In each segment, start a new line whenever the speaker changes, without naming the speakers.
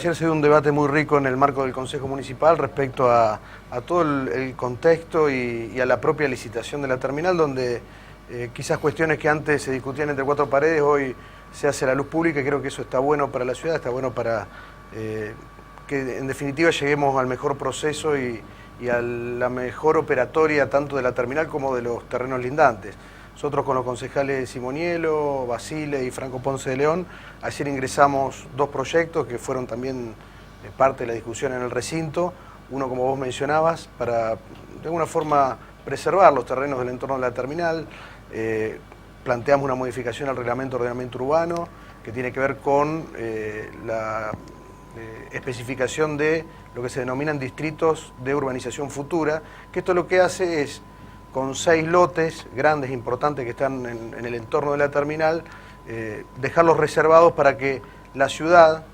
ayer se dio un debate muy rico en el marco del Consejo Municipal respecto a todo el contexto y a la propia licitación de la terminal, donde quizás cuestiones que antes se discutían entre cuatro paredes, hoy se hace a la luz pública, y creo que eso está bueno para la ciudad, está bueno para que en definitiva lleguemos al mejor proceso y a la mejor operatoria tanto de la terminal como de los terrenos lindantes. Nosotros con los concejales Simonielo, Basile y Franco Ponce de León, ayer ingresamos dos proyectos que fueron también parte de la discusión en el recinto. Uno, como vos mencionabas, para de alguna forma preservar los terrenos del entorno de la terminal. Planteamos una modificación al reglamento de ordenamiento urbano que tiene que ver con la especificación de lo que se denominan distritos de urbanización futura, que esto lo que hace es, con 6 lotes grandes, importantes, que están en el entorno de la terminal, dejarlos reservados para que la ciudad,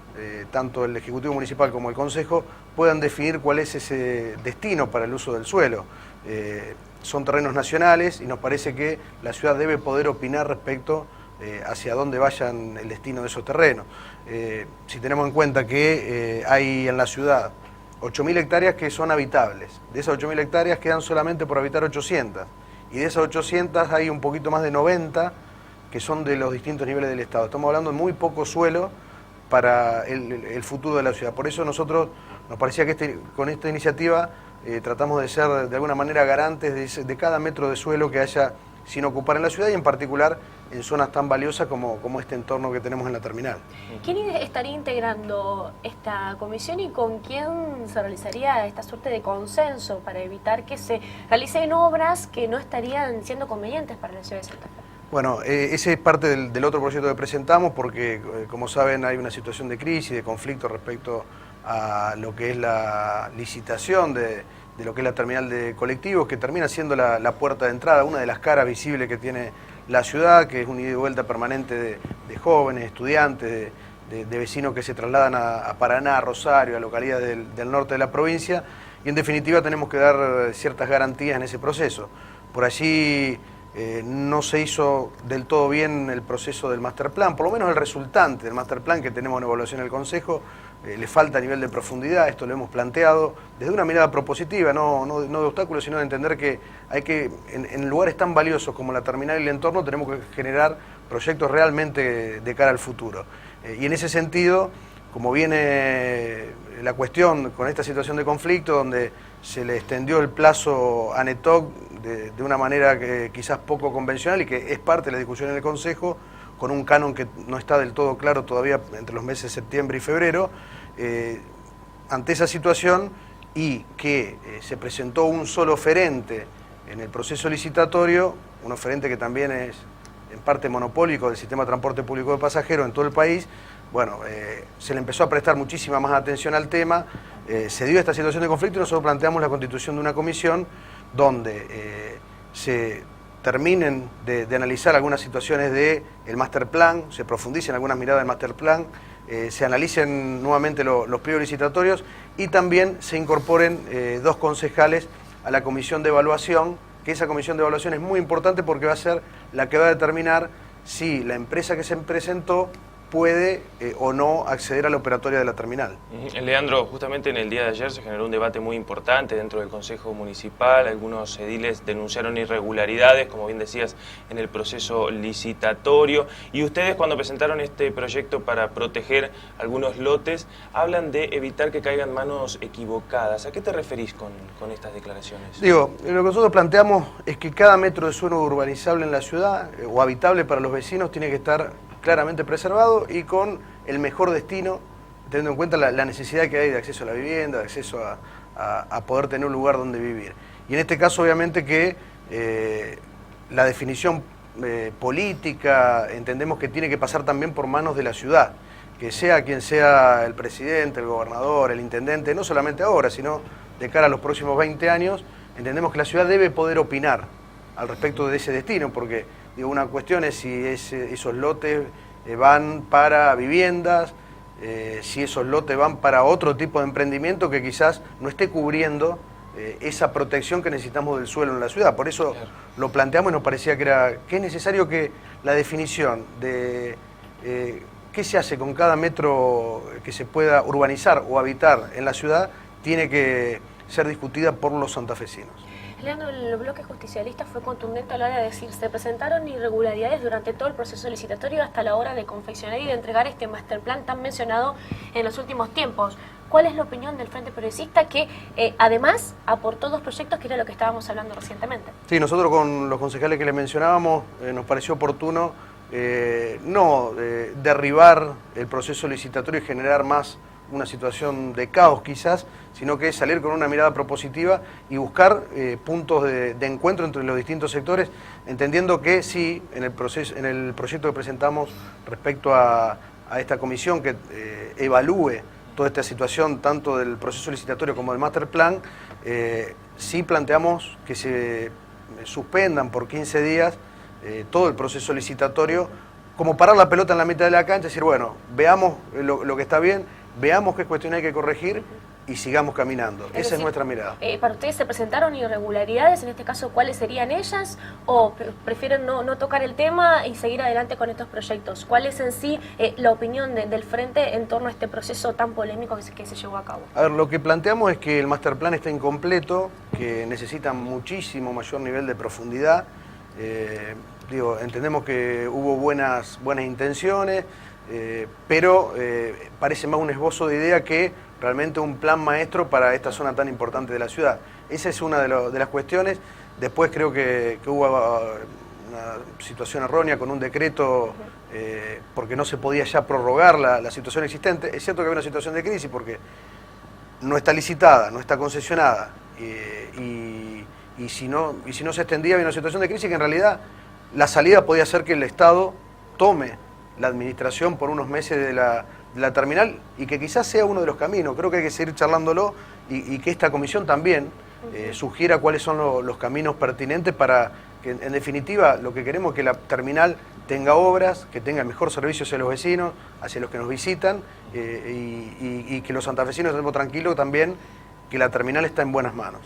tanto el Ejecutivo Municipal como el Consejo, puedan definir cuál es ese destino para el uso del suelo. Son terrenos nacionales y nos parece que la ciudad debe poder opinar respecto hacia dónde vayan el destino de esos terrenos. Si tenemos en cuenta que hay en la ciudad 8.000 hectáreas que son habitables. De esas 8.000 hectáreas quedan solamente por habitar 800. Y de esas 800 hay un poquito más de 90 que son de los distintos niveles del Estado. Estamos hablando de muy poco suelo para el futuro de la ciudad. Por eso nosotros nos parecía que con esta iniciativa tratamos de ser de alguna manera garantes de cada metro de suelo que haya sin ocupar en la ciudad, y en particular en zonas tan valiosas como este entorno que tenemos en la terminal.
¿Quién estaría integrando esta comisión y con quién se realizaría esta suerte de consenso para evitar que se realicen obras que no estarían siendo convenientes para la ciudad de Santa Fe?
Bueno, ese es parte del otro proyecto que presentamos porque, como saben, hay una situación de crisis, de conflicto respecto a lo que es la licitación de lo que es la terminal de colectivos, que termina siendo la puerta de entrada, una de las caras visibles que tiene la ciudad, que es un ida y vuelta permanente de jóvenes, estudiantes, de vecinos que se trasladan a Paraná, a Rosario, a localidades del norte de la provincia, y en definitiva tenemos que dar ciertas garantías en ese proceso. Por allí no se hizo del todo bien el proceso del master plan, por lo menos el resultante del master plan que tenemos en evaluación en el Consejo. Le falta nivel de profundidad, esto lo hemos planteado desde una mirada propositiva, no de obstáculos, sino de entender que hay que, en lugares tan valiosos como la terminal y el entorno, tenemos que generar proyectos realmente de cara al futuro. Y en ese sentido, como viene la cuestión con esta situación de conflicto, donde se le extendió el plazo a NETOC de una manera que quizás poco convencional y que es parte de la discusión en el Consejo, con un canon que no está del todo claro todavía entre los meses de septiembre y febrero, ante esa situación y que se presentó un solo oferente en el proceso licitatorio, un oferente que también es en parte monopólico del sistema de transporte público de pasajeros en todo el país, bueno, se le empezó a prestar muchísima más atención al tema, se dio esta situación de conflicto y nosotros planteamos la constitución de una comisión donde se terminen de analizar algunas situaciones del master plan, se profundicen algunas miradas del master plan, se analicen nuevamente los pliegos licitatorios y también se incorporen 2 concejales a la comisión de evaluación, que esa comisión de evaluación es muy importante porque va a ser la que va a determinar si la empresa que se presentó puede o no acceder a la operatoria de la terminal.
Leandro, justamente en el día de ayer se generó un debate muy importante dentro del Consejo Municipal. Algunos ediles denunciaron irregularidades, como bien decías, en el proceso licitatorio. Y ustedes, cuando presentaron este proyecto para proteger algunos lotes, hablan de evitar que caigan manos equivocadas. ¿A qué te referís con estas declaraciones?
Digo, lo que nosotros planteamos es que cada metro de suelo urbanizable en la ciudad o habitable para los vecinos tiene que estar claramente preservado y con el mejor destino, teniendo en cuenta la necesidad que hay de acceso a la vivienda, de acceso a poder tener un lugar donde vivir. Y en este caso, obviamente, que la definición política entendemos que tiene que pasar también por manos de la ciudad, que sea quien sea el presidente, el gobernador, el intendente, no solamente ahora, sino de cara a los próximos 20 años, entendemos que la ciudad debe poder opinar al respecto de ese destino, porque digo, una cuestión es si esos lotes van para viviendas, si esos lotes van para otro tipo de emprendimiento que quizás no esté cubriendo esa protección que necesitamos del suelo en la ciudad. Por eso lo planteamos y nos parecía que es necesario que la definición de qué se hace con cada metro que se pueda urbanizar o habitar en la ciudad, tiene que ser discutida por los santafesinos.
Leandro, el bloque justicialista fue contundente a la hora de decir se presentaron irregularidades durante todo el proceso licitatorio hasta la hora de confeccionar y de entregar este master plan tan mencionado en los últimos tiempos. ¿Cuál es la opinión del Frente Progresista que además aportó 2 proyectos que era lo que estábamos hablando recientemente?
Sí, nosotros con los concejales que les mencionábamos nos pareció oportuno no derribar el proceso licitatorio y generar más una situación de caos quizás, sino que salir con una mirada propositiva y buscar puntos de encuentro entre los distintos sectores, entendiendo que sí, en el proyecto que presentamos respecto a esta comisión que evalúe toda esta situación, tanto del proceso licitatorio como del master plan, sí planteamos que se suspendan por 15 días todo el proceso licitatorio, como parar la pelota en la mitad de la cancha, decir, bueno, veamos lo que está bien, veamos qué cuestión hay que corregir y sigamos caminando. Esa es nuestra mirada.
¿Para ustedes se presentaron irregularidades? En este caso, ¿cuáles serían ellas? ¿O prefieren no tocar el tema y seguir adelante con estos proyectos? ¿Cuál es en sí la opinión del Frente en torno a este proceso tan polémico que se llevó a cabo?
A ver, lo que planteamos es que el master plan está incompleto, que necesita muchísimo mayor nivel de profundidad. Entendemos que hubo buenas intenciones, pero parece más un esbozo de idea que realmente un plan maestro para esta zona tan importante de la ciudad. Esa es una de las cuestiones. Después creo que hubo una situación errónea con un decreto porque no se podía ya prorrogar la situación existente. Es cierto que había una situación de crisis porque no está licitada, no está concesionada y si no se extendía había una situación de crisis que en realidad la salida podía ser que el Estado tome la administración por unos meses de la terminal y que quizás sea uno de los caminos. Creo que hay que seguir charlándolo y que esta comisión también sugiera cuáles son los caminos pertinentes para que, en definitiva, lo que queremos es que la terminal tenga obras, que tenga mejor servicio hacia los vecinos, hacia los que nos visitan y que los santafesinos estemos tranquilos también que la terminal está en buenas manos.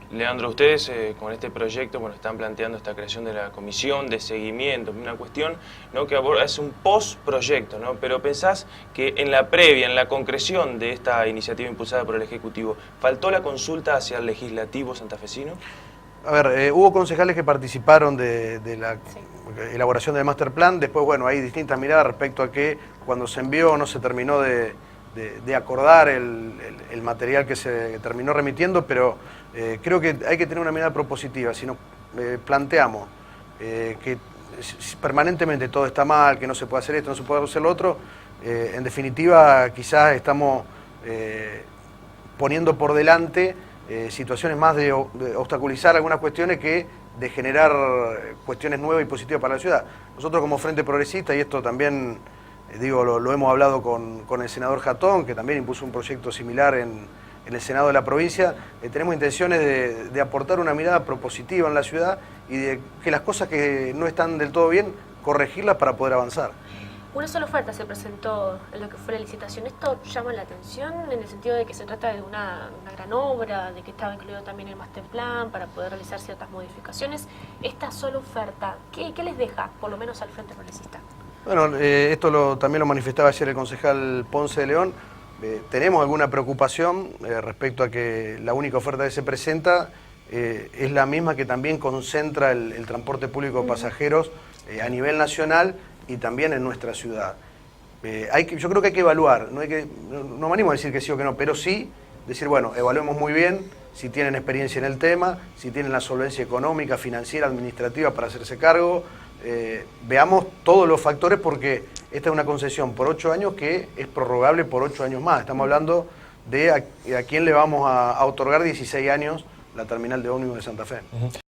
Leandro, ustedes con este proyecto están planteando esta creación de la comisión de seguimiento, una cuestión, ¿no?, que aborda, es un post-proyecto, ¿no? Pero pensás que en la previa, en la concreción de esta iniciativa impulsada por el Ejecutivo, ¿faltó la consulta hacia el legislativo santafesino?
A ver, hubo concejales que participaron de la elaboración del master plan. Después, bueno, hay distintas miradas respecto a que cuando se envió no se terminó de acordar el material que se terminó remitiendo, pero creo que hay que tener una mirada propositiva. Si nos planteamos que permanentemente todo está mal, que no se puede hacer esto, no se puede hacer lo otro, en definitiva quizás estamos poniendo por delante situaciones más de obstaculizar algunas cuestiones que de generar cuestiones nuevas y positivas para la ciudad. Nosotros como Frente Progresista, y esto también lo hemos hablado con el senador Jatón, que también impuso un proyecto similar en el Senado de la provincia, tenemos intenciones de aportar una mirada propositiva en la ciudad y de que las cosas que no están del todo bien, corregirlas para poder avanzar.
Una sola oferta se presentó en lo que fue la licitación. ¿Esto llama la atención en el sentido de que se trata de una gran obra, de que estaba incluido también el master plan para poder realizar ciertas modificaciones? Esta sola oferta, ¿qué les deja, por lo menos al Frente Progresista?
Bueno, esto también lo manifestaba ayer el concejal Ponce de León. Tenemos alguna preocupación respecto a que la única oferta que se presenta es la misma que también concentra el transporte público de pasajeros a nivel nacional y también en nuestra ciudad. Yo creo que hay que evaluar, no me animo a decir que sí o que no, pero sí decir, bueno, evaluemos muy bien si tienen experiencia en el tema, si tienen la solvencia económica, financiera, administrativa para hacerse cargo. Veamos todos los factores porque esta es una concesión por 8 años que es prorrogable por 8 años más. Estamos hablando de a quién le vamos a otorgar 16 años la terminal de ómnibus de Santa Fe.